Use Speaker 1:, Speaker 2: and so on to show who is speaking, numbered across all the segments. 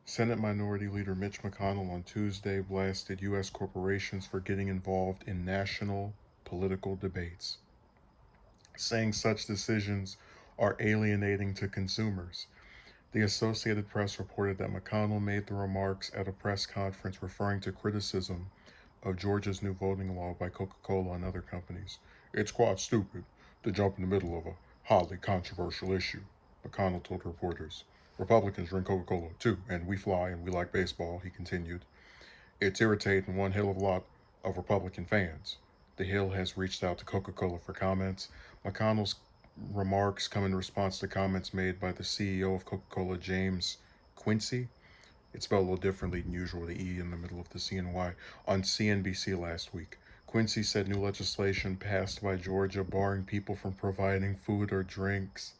Speaker 1: Senate Minority Leader Mitch McConnell on Tuesday blasted U.S. corporations for getting involved in national political debates, saying such decisions are alienating to consumers. The Associated Press reported that McConnell made the remarks at a press conference referring to criticism of Georgia's new voting law by Coca-Cola and other companies. It's quite stupid to jump in the middle of a highly controversial issue, McConnell told reporters. Republicans drink Coca-Cola too, and we fly and we like baseball, he continued. It's irritating one hell of a lot of Republican fans. The Hill has reached out to Coca-Cola for comments. McConnell's remarks come in response to comments made by the CEO of Coca-Cola, James Quincy. It's spelled a little differently than usual, the E in the middle of the C and Y, on CNBC last week. Quincy said new legislation passed by Georgia barring people from providing food or drinks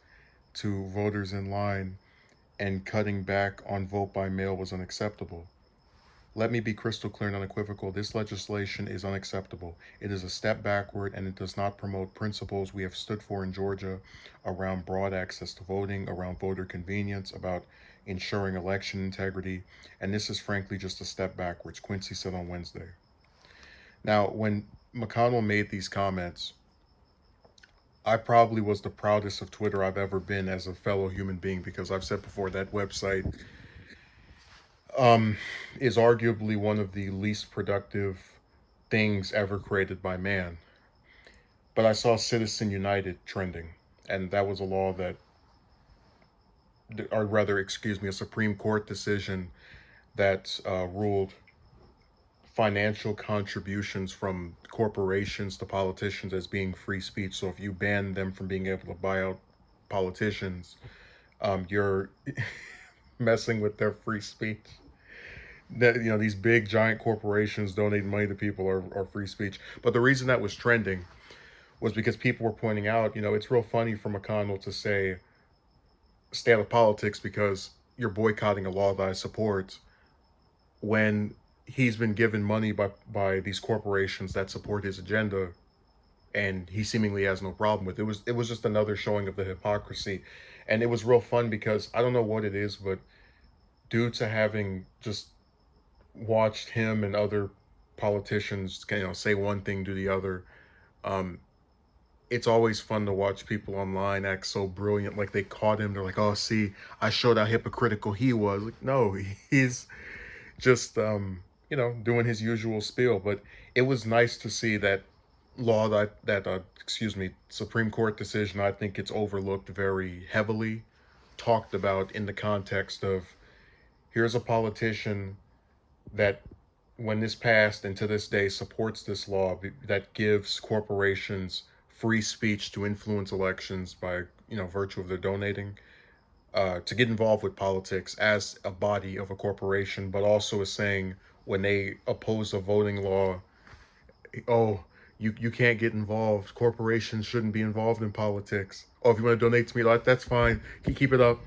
Speaker 1: to voters in line and cutting back on vote by mail was unacceptable. Let me be crystal clear and unequivocal. This legislation is unacceptable. It is a step backward and it does not promote principles we have stood for in Georgia around broad access to voting, around voter convenience, about ensuring election integrity. And this is frankly just a step backwards, Quincy said on Wednesday. Now, when McConnell made these comments, I probably was the proudest of Twitter I've ever been as a fellow human being because I've said before that website um, is arguably one of the least productive things ever created by man. But I saw Citizen United trending, and that was a law that, or rather, excuse me, a Supreme Court decision that ruled financial contributions from corporations to politicians as being free speech. So if you ban them from being able to buy out politicians, you're messing with their free speech. That these big giant corporations donating money to people are free speech. But the reason that was trending was because people were pointing out, it's real funny for McConnell to say stay out of politics because you're boycotting a law that I support when he's been given money by these corporations that support his agenda and he seemingly has no problem with it. It was just another showing of the hypocrisy. And it was real fun because I don't know what it is, but due to having just watched him and other politicians say one thing, do the other, um, it's always fun to watch people online act so brilliant, like they caught him. They're like, "Oh, see, I showed how hypocritical he was." Like, no, he's just doing his usual spiel. But it was nice to see that Supreme Court decision. I think it's overlooked very heavily, talked about in the context of here's a politician that when this passed and to this day supports this law that gives corporations free speech to influence elections by virtue of their donating, to get involved with politics as a body of a corporation, but also is saying when they oppose a voting law, oh, you can't get involved. Corporations shouldn't be involved in politics. Oh, if you want to donate to me, that's fine. Keep it up.